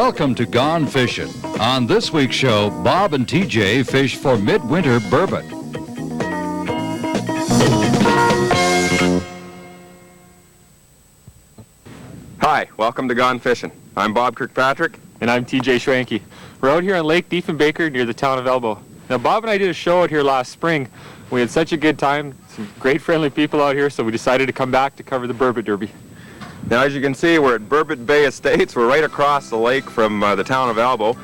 Welcome to Gone Fishin'. On this week's show, Bob and TJ fish for midwinter burbot. Hi, welcome to Gone Fishin'. I'm Bob Kirkpatrick. And I'm TJ Schwanke. We're out here on Lake Diefenbaker near the town of Elbow. Now, Bob and I did a show out here last spring. We had such a good time, some great friendly people out here, so we decided to come back to cover the Burbot Derby. Now, as you can see, we're at Burbot Bay Estates. We're right across the lake from the town of Elbow.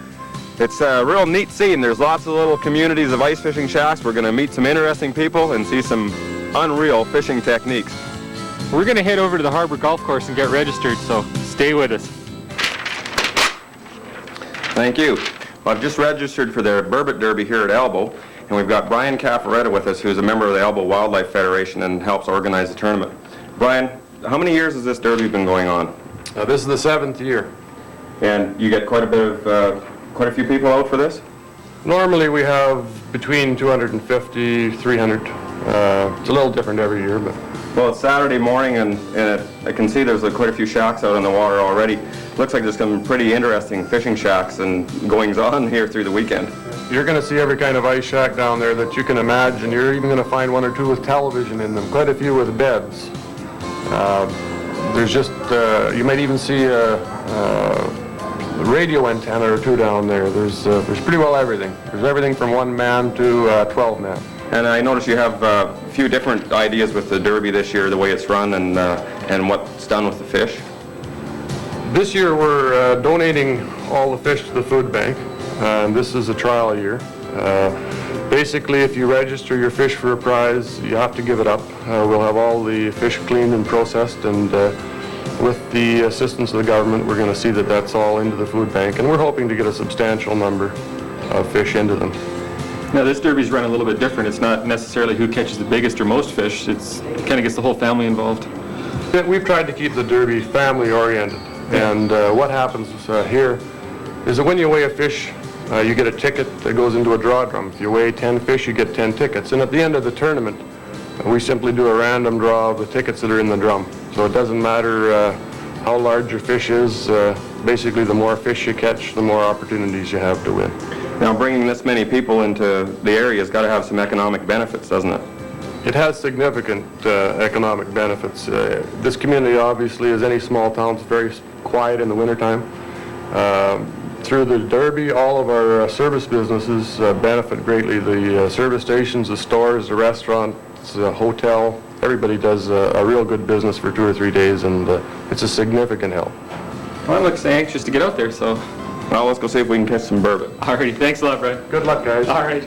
It's a real neat scene. There's lots of little communities of ice fishing shacks. We're going to meet some interesting people and see some unreal fishing techniques. We're going to head over to the Harbor Golf Course and get registered, so stay with us. Thank you. Well, I've just registered for the Burbot Derby here at Elbow, and we've got Brian Caffaretta with us, who's a member of the Elbow Wildlife Federation and helps organize the tournament. Brian, how many years has this derby been going on? This is the 7th year. And you get quite a few people out for this? Normally we have between 250, 300. It's a little different every year, but... Well, it's Saturday morning, and I can see there's quite a few shacks out on the water already. Looks like there's some pretty interesting fishing shacks and goings-on here through the weekend. You're going to see every kind of ice shack down there that you can imagine. You're even going to find one or two with television in them, quite a few with beds. There's just, you might even see a radio antenna or two down there. There's pretty well everything. There's everything from 1 man to 12 men. And I notice you have a few different ideas with the Derby this year, the way it's run and what's done with the fish. This year we're donating all the fish to the food bank. This is a trial year. Basically, if you register your fish for a prize, you have to give it up. We'll have all the fish cleaned and processed, and with the assistance of the government, we're going to see that that's all into the food bank, and we're hoping to get a substantial number of fish into them. Now, this derby's run a little bit different. It's not necessarily who catches the biggest or most fish. It kind of gets the whole family involved. We've tried to keep the derby family-oriented, and what happens here is that when you weigh a fish, you get a ticket that goes into a draw drum. If you weigh 10 fish, you get 10 tickets. And at the end of the tournament, we simply do a random draw of the tickets that are in the drum. So it doesn't matter how large your fish is. Basically, the more fish you catch, the more opportunities you have to win. Now, bringing this many people into the area has got to have some economic benefits, doesn't it? It has significant economic benefits. This community, obviously, as any small town, is very quiet in the wintertime. Through the Derby, all of our service businesses benefit greatly. The service stations, the stores, the restaurants, the hotel, everybody does a real good business for 2 or 3 days, and it's a significant help. Well, I look anxious to get out there, so... Well, let's go see if we can catch some burbot. Alrighty, thanks a lot, Brian. Good luck, guys. All right.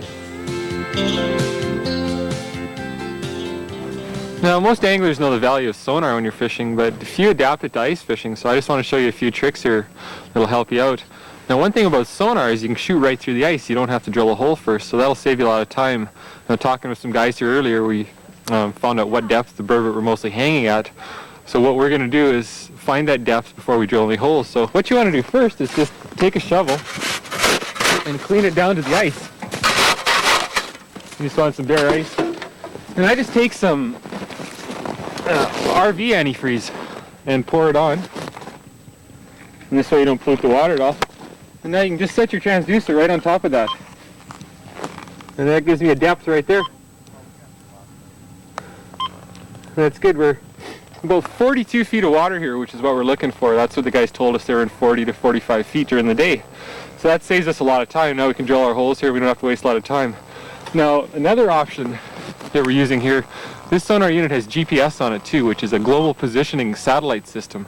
Now, most anglers know the value of sonar when you're fishing, but few adapt it to ice fishing, so I just want to show you a few tricks here that'll help you out. Now, one thing about sonar is you can shoot right through the ice. You don't have to drill a hole first, so that'll save you a lot of time. Now, talking with some guys here earlier, we found out what depth the burbot were mostly hanging at. So what we're going to do is find that depth before we drill any holes. So what you want to do first is just take a shovel and clean it down to the ice. You just want some bare ice. And I just take some RV antifreeze and pour it on. And this way you don't pollute the water at all. And now you can just set your transducer right on top of that. And that gives me a depth right there. That's good. We're about 42 feet of water here, which is what we're looking for. That's what the guys told us. They were in 40 to 45 feet during the day. So that saves us a lot of time. Now we can drill our holes here. We don't have to waste a lot of time. Now, another option that we're using here, this sonar unit has GPS on it too, which is a global positioning satellite system.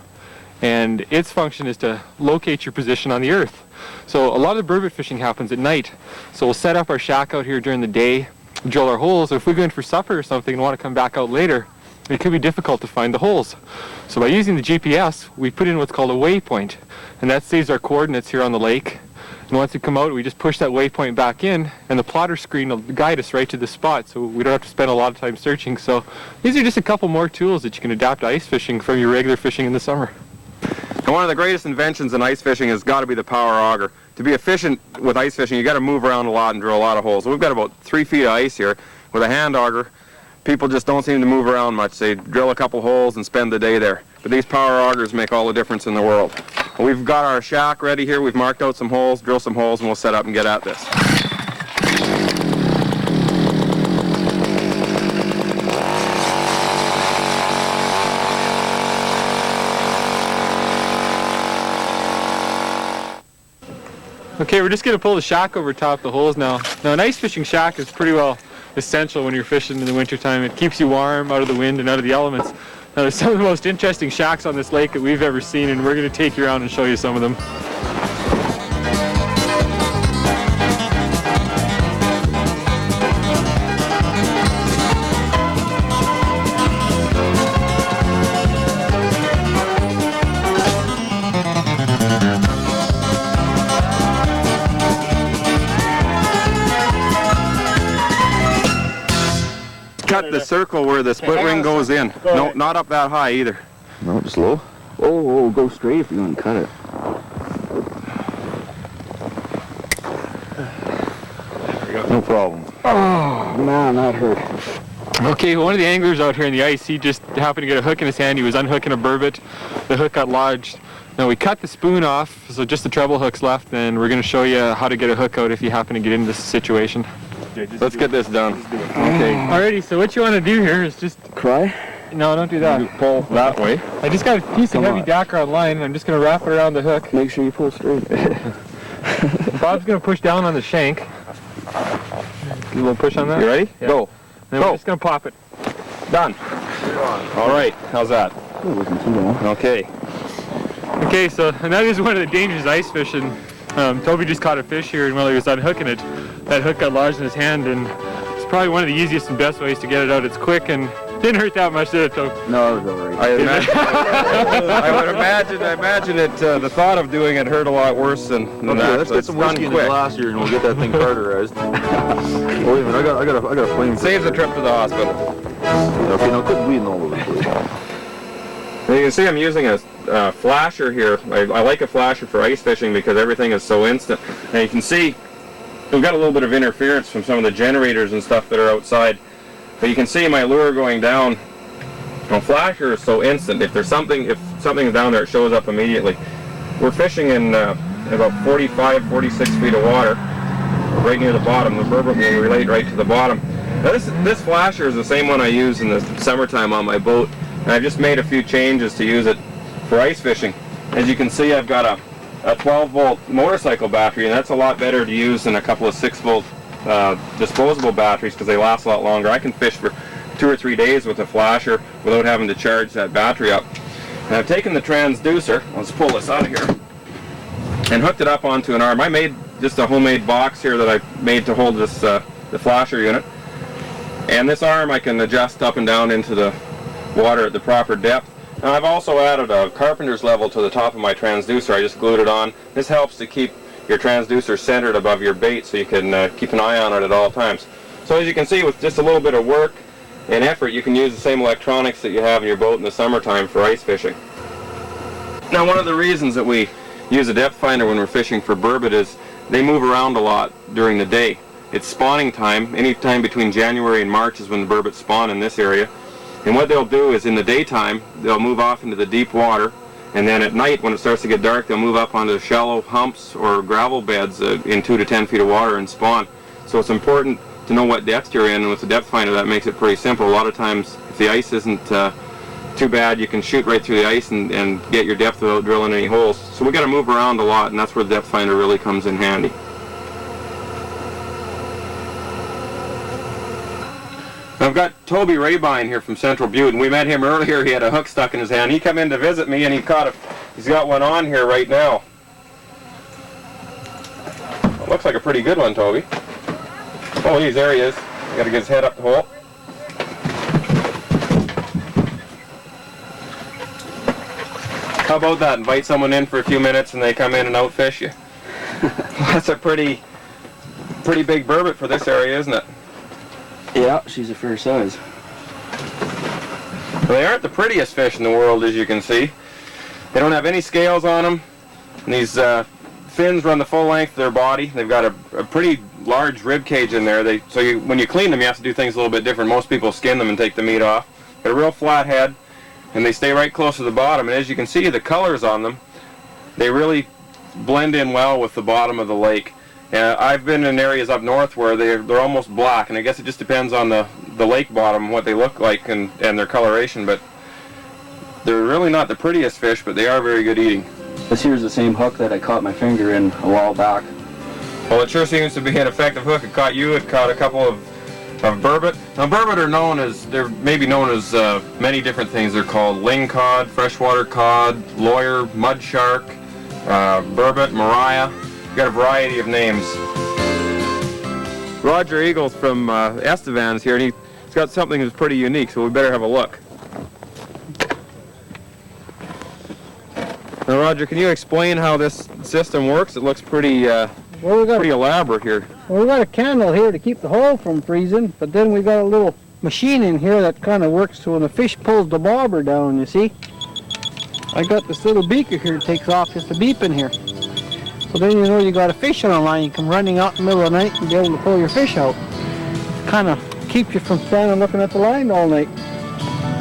and its function is to locate your position on the earth. So a lot of the burbot fishing happens at night. So we'll set up our shack out here during the day, drill our holes. If we go in for supper or something and want to come back out later, it could be difficult to find the holes. So by using the GPS, we put in what's called a waypoint, and that saves our coordinates here on the lake. And once we come out, we just push that waypoint back in, and the plotter screen will guide us right to the spot, so we don't have to spend a lot of time searching. So these are just a couple more tools that you can adapt to ice fishing from your regular fishing in the summer. And one of the greatest inventions in ice fishing has got to be the power auger. To be efficient with ice fishing, you got to move around a lot and drill a lot of holes. So we've got about 3 feet of ice here. With a hand auger, people just don't seem to move around much. They drill a couple holes and spend the day there. But these power augers make all the difference in the world. We've got our shack ready here. We've marked out some holes, drill some holes, and we'll set up and get at this. Okay, we're just going to pull the shack over top the holes now. Now an ice fishing shack is pretty well essential when you're fishing in the wintertime. It keeps you warm, out of the wind and out of the elements. Now there's some of the most interesting shacks on this lake that we've ever seen, and we're going to take you around and show you some of them. Cut the circle where the split ring goes in. No, not up that high either. No, just low. Oh, go straight if you want to cut it. No problem. Oh, man, that hurt. Okay, one of the anglers out here in the ice, he just happened to get a hook in his hand. He was unhooking a burbot. The hook got lodged. Now we cut the spoon off, so just the treble hook's left, and we're going to show you how to get a hook out if you happen to get into this situation. Let's get this done. Okay. Alrighty, so what you want to do here is just... Cry? No, don't do that. Pull that way. I just got a piece of heavy dacker on line, and I'm just going to wrap it around the hook. Make sure you pull straight. Bob's going to push down on the shank. Give a little push on that. You ready? Yeah. Go. Then we're just going to pop it. Done. All right. How's that? It wasn't too long. Okay. Okay, so and that is one of the dangers of ice fishing. Toby just caught a fish here, and while he was unhooking it, that hook got lodged in his hand, and it's probably one of the easiest and best ways to get it out. It's quick and didn't hurt that much, did it, Toby? No, it was alright. I would imagine it. The thought of doing it hurt a lot worse than Okay, that. let's so get it's some done whiskey in the quick. glass here, and we'll get that thing carterized. Oh, wait a minute, I got a flame. Saves the trip to the hospital. Okay, now quit bleeding all over the place. And you can see I'm using a flasher here. I like a flasher for ice fishing because everything is so instant. And you can see we've got a little bit of interference from some of the generators and stuff that are outside. But you can see my lure going down. A flasher is so instant. If something's down there, it shows up immediately. We're fishing in about 45, 46 feet of water, right near the bottom. The burbot will relate right to the bottom. Now this flasher is the same one I use in the summertime on my boat. And I've just made a few changes to use it for ice fishing. As you can see, I've got a 12-volt motorcycle battery, and that's a lot better to use than a couple of 6-volt disposable batteries because they last a lot longer. I can fish for 2 or 3 days with a flasher without having to charge that battery up. And I've taken the transducer, let's pull this out of here, and hooked it up onto an arm. I made just a homemade box here that I made to hold this the flasher unit. And this arm I can adjust up and down into the water at the proper depth. Now I've also added a carpenter's level to the top of my transducer. I just glued it on. This helps to keep your transducer centered above your bait so you can keep an eye on it at all times. So as you can see, with just a little bit of work and effort, you can use the same electronics that you have in your boat in the summertime for ice fishing. Now one of the reasons that we use a depth finder when we're fishing for burbot is they move around a lot during the day. It's spawning time. Any time between January and March is when the burbot spawn in this area. And what they'll do is in the daytime, they'll move off into the deep water, and then at night when it starts to get dark, they'll move up onto shallow humps or gravel beds in 2 to 10 feet of water and spawn. So it's important to know what depth you're in, and with the depth finder that makes it pretty simple. A lot of times if the ice isn't too bad, you can shoot right through the ice and get your depth without drilling any holes. So we got to move around a lot, and that's where the depth finder really comes in handy. I've got Toby Rabine here from Central Butte, and we met him earlier. He had a hook stuck in his hand. He come in to visit me, and he caught He's got one on here right now. It looks like a pretty good one, Toby. Oh, geez, there he is. Got to get his head up the hole. How about that? Invite someone in for a few minutes and they come in and outfish you. That's a pretty big burbot for this area, isn't it? Yeah, she's a fair size. Well, they aren't the prettiest fish in the world, as you can see. They don't have any scales on them. And these fins run the full length of their body. They've got a pretty large rib cage in there. When you clean them, you have to do things a little bit different. Most people skin them and take the meat off. Got a real flat head, and they stay right close to the bottom. And as you can see, the colors on them, they really blend in well with the bottom of the lake. I've been in areas up north where they're almost black, and I guess it just depends on the lake bottom, what they look like, and their coloration. But they're really not the prettiest fish, but they are very good eating. This here's the same hook that I caught my finger in a while back. Well, it sure seems to be an effective hook. It caught you. It caught a couple of burbot. Now, burbot are they're maybe known as many different things. They're called ling cod, freshwater cod, lawyer, mud shark, burbot, mariah. Got a variety of names. Roger Eagles from Estevan's here, and he's got something that's pretty unique, so we better have a look. Now, Roger, can you explain how this system works? It looks pretty pretty elaborate here. Well, we got a candle here to keep the hole from freezing, but then we got a little machine in here that kind of works so when the fish pulls the bobber down, you see. I got this little beaker here that takes off just a beep in here. So then you know you got a fish on the line. You come running out in the middle of the night and be able to pull your fish out. Kind of keeps you from standing looking at the line all night.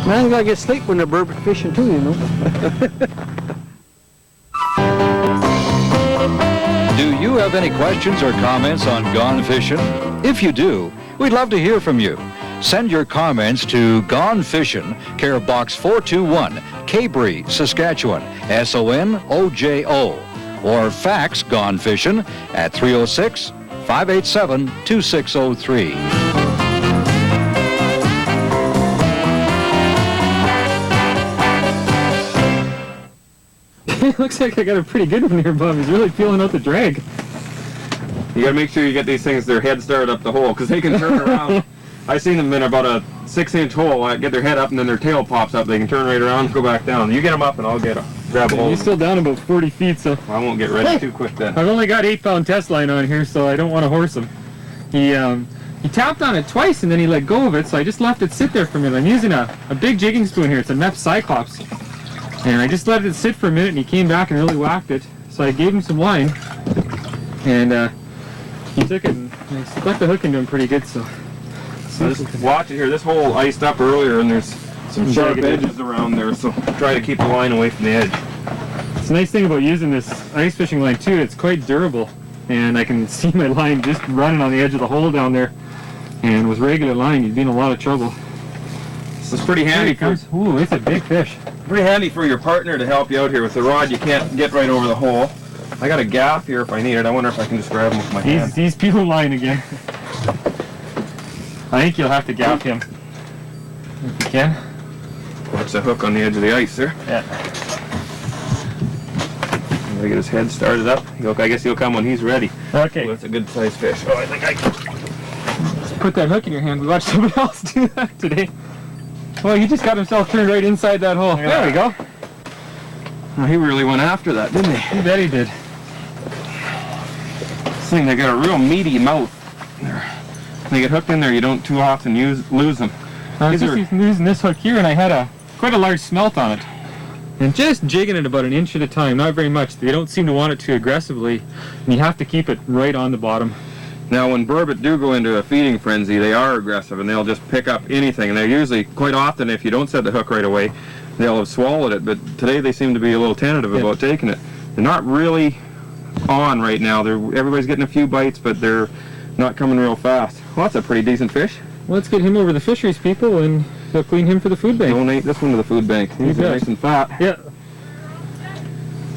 Man, you gotta get sleep when they're burbot fishing too, you know. Do you have any questions or comments on Gone Fishin'? If you do, we'd love to hear from you. Send your comments to Gone Fishin', care of Box 421, Cabri, Saskatchewan, SONOJO, or fax Gone Fishin' at 306-587-2603. It looks like I got a pretty good one here, Bob. He's really feeling out the drag. You got to make sure you get these things, their head started up the hole, because they can turn around. I've seen them in about a 6-inch hole. Get their head up and then their tail pops up. They can turn right around and go back down. You get them up and I'll grab a hold. He's still down about 40 feet, so I won't get ready too quick then. I've only got 8-pound test line on here, so I don't want to horse him. He tapped on it twice and then he let go of it, so I just left it sit there for a minute. I'm using a big jigging spoon here. It's a Meph Cyclops. And I just let it sit for a minute and he came back and really whacked it. So I gave him some line and he took it and I stuck the hook into him pretty good. So just watch it here. This hole iced up earlier and there's some sharp edges around there, so try to keep the line away from the edge. It's a nice thing about using this ice fishing line too, it's quite durable. And I can see my line just running on the edge of the hole down there. And with regular line, you'd be in a lot of trouble. This is pretty handy. Ooh, it's a big fish. Pretty handy for your partner to help you out here. With the rod, you can't get right over the hole. I got a gaff here if I need it. I wonder if I can just grab him with my hand. He's peeling line again. I think you'll have to gaff him. If you can. Watch the hook on the edge of the ice there. Yeah. I'm gonna get his head started up. I guess he'll come when he's ready. Okay. Oh, that's a good sized fish. Oh, I think I can. Just put that hook in your hand. We watched somebody else do that today. Well, he just got himself turned right inside that hole. Yeah. There we go. Oh, he really went after that, didn't he? You bet he did. This thing, they got a real meaty mouth. They get hooked in there, you don't too often lose them. I was just using this hook here, and I had quite a large smelt on it. And just jigging it about an inch at a time, not very much. They don't seem to want it too aggressively, and you have to keep it right on the bottom. Now, when burbot do go into a feeding frenzy, they are aggressive, and they'll just pick up anything. And they're usually, quite often, if you don't set the hook right away, they'll have swallowed it. But today they seem to be a little tentative about taking it. They're not really on right now. Everybody's getting a few bites, but they're not coming real fast. Well, that's a pretty decent fish. Well, let's get him over to the fisheries people, and they'll clean him for the food bank. Donate this one to the food bank. He's nice and fat. Yeah.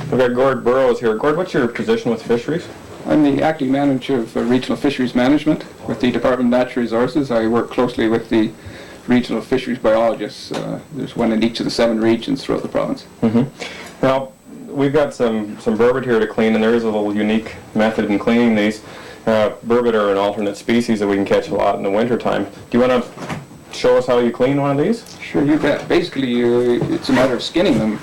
We've got Gord Burrows here. Gord, what's your position with fisheries? I'm the acting manager of regional fisheries management with the Department of Natural Resources. I work closely with the regional fisheries biologists. There's one in each of the 7 regions throughout the province. Mm-hmm. Now, we've got some burbot here to clean, and there is a little unique method in cleaning these. Burbot are an alternate species that we can catch a lot in the wintertime. Do you want to show us how you clean one of these? Sure, you bet. Basically, it's a matter of skinning them.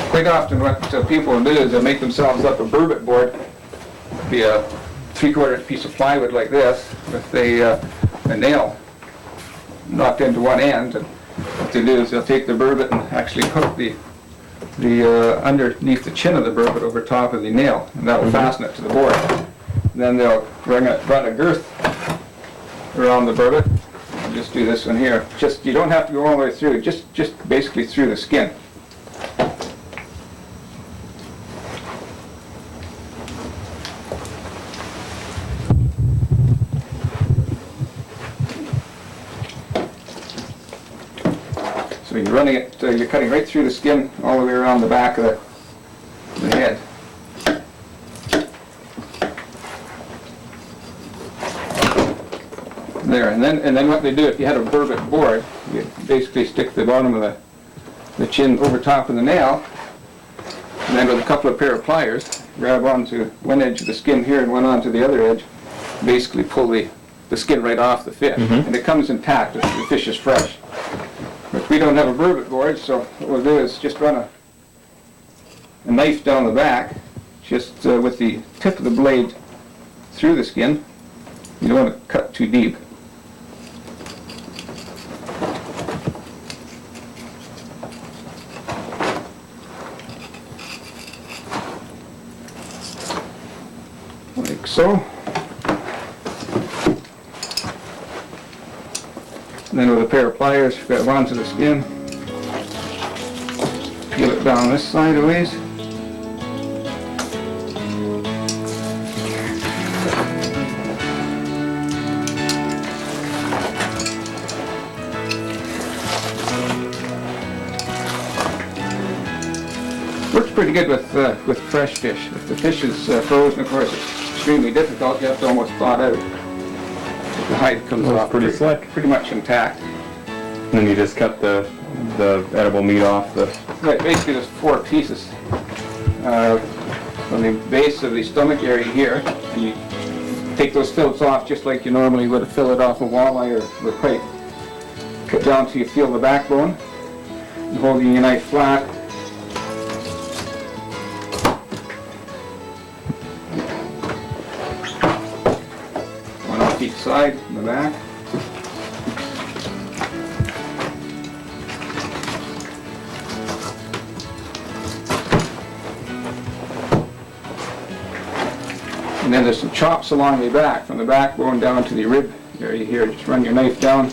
Quite often what people will do is they'll make themselves up a burbot board, be a 3/4 inch piece of plywood like this, with a nail knocked into one end. And what they do is they'll take the burbot and actually hook the underneath the chin of the burbot over top of the nail, and that will fasten it to the board. And then they'll run a girth around the burbot. I'll just do this one here. You don't have to go all the way through, just basically through the skin. So you're running it, you're cutting right through the skin all the way around the back of the head. There, and then what they do, if you had a burbot board, you basically stick the bottom of the chin over top of the nail, and then with a couple of pair of pliers, grab onto one edge of the skin here and one onto the other edge, basically pull the skin right off the fish, and it comes intact if the fish is fresh. But we don't have a burbot board, so what we'll do is just run a knife down the back, just with the tip of the blade through the skin. You don't want to cut too deep. Like so. And then with a pair of pliers, grab onto the skin, peel it down this side a ways. Works pretty good with fresh fish. If the fish is frozen, of course, it's extremely difficult. You have to almost thaw it out. The hide comes off pretty slick, pretty much intact. And then you just cut the edible meat off the. Right, basically there's 4 pieces. From the base of the stomach area here, and you take those fillets off just like you normally would a fillet off a walleye or pike. Cut down till you feel the backbone, and holding your knife flat. One off each side in the back. And then there's some chops along the back, from the backbone down to the rib area here. Just run your knife down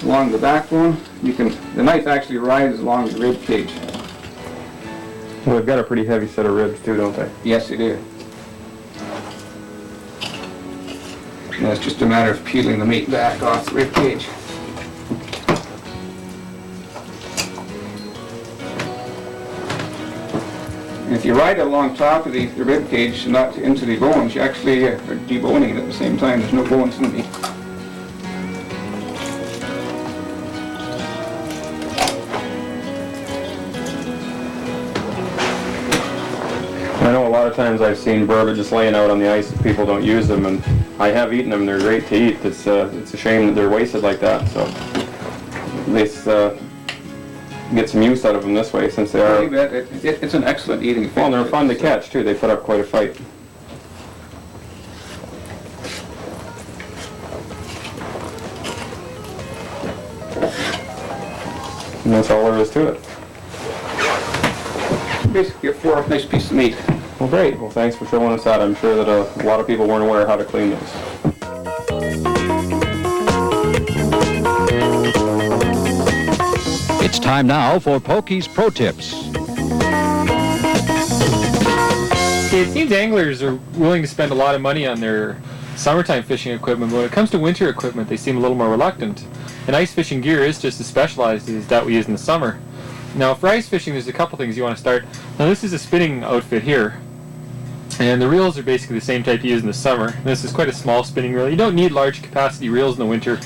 along the backbone. The knife actually rides along the rib cage. Well, they've got a pretty heavy set of ribs too, don't they? Yes, they do. And it's just a matter of peeling the meat back off the rib cage. And if you ride it along top of the rib cage and not into the bones, you actually are deboning it at the same time. There's no bones in the meat. I know a lot of times I've seen burbot just laying out on the ice if people don't use them, and I have eaten them. They're great to eat. It's a shame that they're wasted like that. So at least get some use out of them this way, since they are. It's an excellent eating fish. Well, they're fun to catch too. They put up quite a fight. And that's all there is to it. Basically a 4 nice piece of meat. Well, great. Well, thanks for showing us that. I'm sure that a lot of people weren't aware how to clean those. It's time now for Pokey's Pro Tips. See, it seems anglers are willing to spend a lot of money on their summertime fishing equipment, but when it comes to winter equipment, they seem a little more reluctant. And ice fishing gear is just as specialized as that we use in the summer. Now, for ice fishing, there's a couple things you want to start. Now, this is a spinning outfit here, and the reels are basically the same type you use in the summer. This is quite a small spinning reel. You don't need large capacity reels in the winter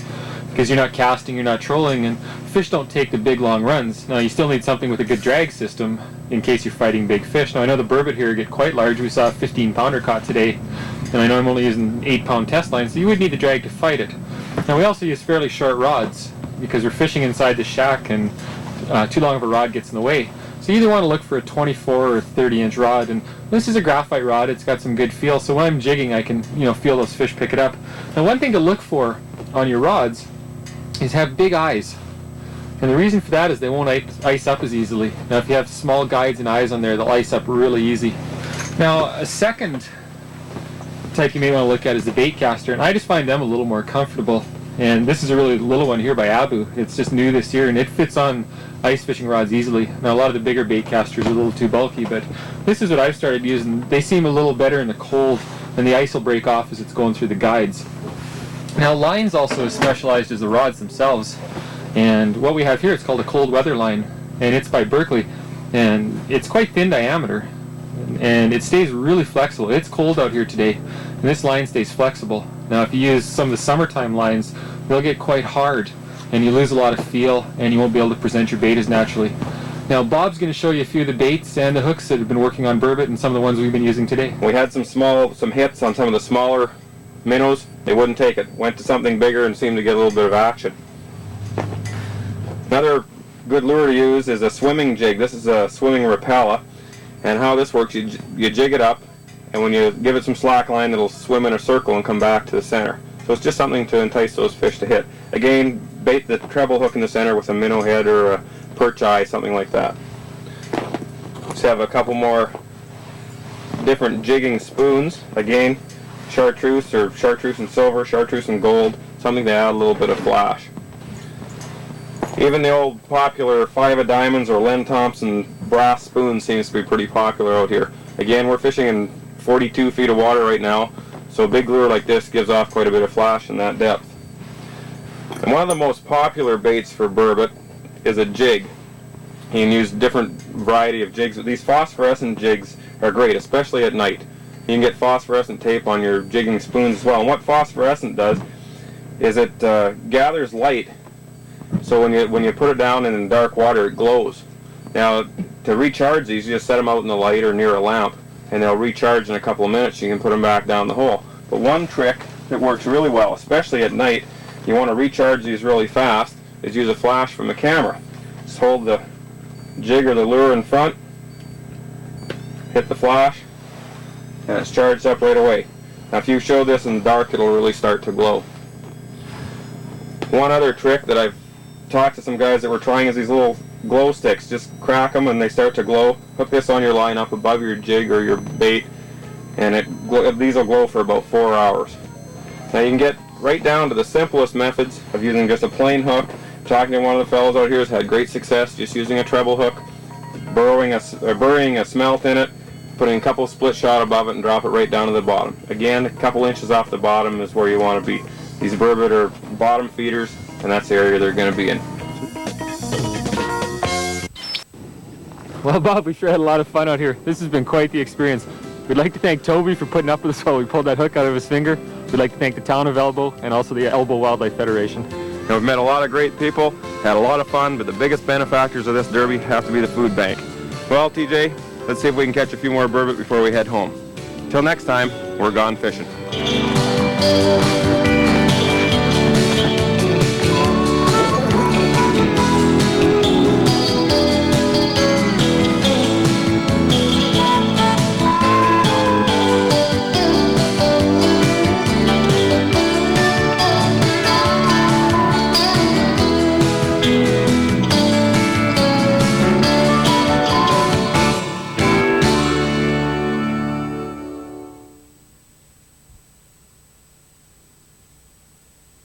because you're not casting, you're not trolling, and fish don't take the big long runs. Now you still need something with a good drag system in case you're fighting big fish. Now I know the burbot here get quite large. We saw a 15-pounder caught today, and I know I'm only using 8-pound test line, so you would need the drag to fight it. Now we also use fairly short rods because we're fishing inside the shack, and too long of a rod gets in the way. So you either want to look for a 24 or 30-inch rod, and this is a graphite rod. It's got some good feel, so when I'm jigging I can feel those fish pick it up. Now one thing to look for on your rods is have big eyes, and the reason for that is they won't ice up as easily. Now if you have small guides and eyes on there, they'll ice up really easy. Now a second type you may want to look at is the bait caster, and I just find them a little more comfortable. And this is a really little one here by Abu. It's just new this year, and it fits on ice fishing rods easily. Now a lot of the bigger bait casters are a little too bulky, but this is what I've started using. They seem a little better in the cold, and the ice will break off as it's going through the guides. Now lines also is specialized as the rods themselves, and what we have here, it's called a cold weather line, and it's by Berkeley, and it's quite thin diameter, and it stays really flexible. It's cold out here today, and this line stays flexible. Now if you use some of the summertime lines, they'll get quite hard, and you lose a lot of feel, and you won't be able to present your bait as naturally. Now Bob's going to show you a few of the baits and the hooks that have been working on burbot and some of the ones we've been using today. We had some hits on some of the smaller minnows. They wouldn't take it. Went to something bigger and seemed to get a little bit of action. Another good lure to use is a swimming jig. This is a swimming Rapala, and how this works, you jig it up, and when you give it some slack line, it'll swim in a circle and come back to the center. So it's just something to entice those fish to hit. Again, bait the treble hook in the center with a minnow head or a perch eye, something like that. Let's have a couple more different jigging spoons. Again, chartreuse or chartreuse and silver, chartreuse and gold, something to add a little bit of flash. Even the old popular 5 of diamonds or Len Thompson brass spoon seems to be pretty popular out here. Again, we're fishing in 42 feet of water right now, so a big lure like this gives off quite a bit of flash in that depth. And one of the most popular baits for burbot is a jig. You can use different variety of jigs, but these phosphorescent jigs are great, especially at night. You can get phosphorescent tape on your jigging spoons as well. And what phosphorescent does is it gathers light, so when you put it down in dark water, it glows. Now, to recharge these, you just set them out in the light or near a lamp, and they'll recharge in a couple of minutes. You can put them back down the hole. But one trick that works really well, especially at night, you want to recharge these really fast, is use a flash from the camera. Just hold the jig or the lure in front, hit the flash, and it's charged up right away. Now if you show this in the dark, it'll really start to glow. One other trick that I've talked to some guys that were trying is these little glow sticks. Just crack them and they start to glow. Hook this on your line up above your jig or your bait, and these will glow for about 4 hours. Now you can get right down to the simplest methods of using just a plain hook. Talking to one of the fellows out here has had great success just using a treble hook, burying a smelt in it, putting a couple split shot above it, and drop it right down to the bottom. Again, a couple inches off the bottom is where you want to be. These burbot are bottom feeders, and that's the area they're going to be in. Well, Bob, we sure had a lot of fun out here. This has been quite the experience. We'd like to thank Toby for putting up with us while we pulled that hook out of his finger. We'd like to thank the town of Elbow and also the Elbow Wildlife Federation. And we've met a lot of great people, had a lot of fun, but the biggest benefactors of this derby have to be the food bank. Well, TJ, let's see if we can catch a few more burbot before we head home. Till next time, we're gone fishing.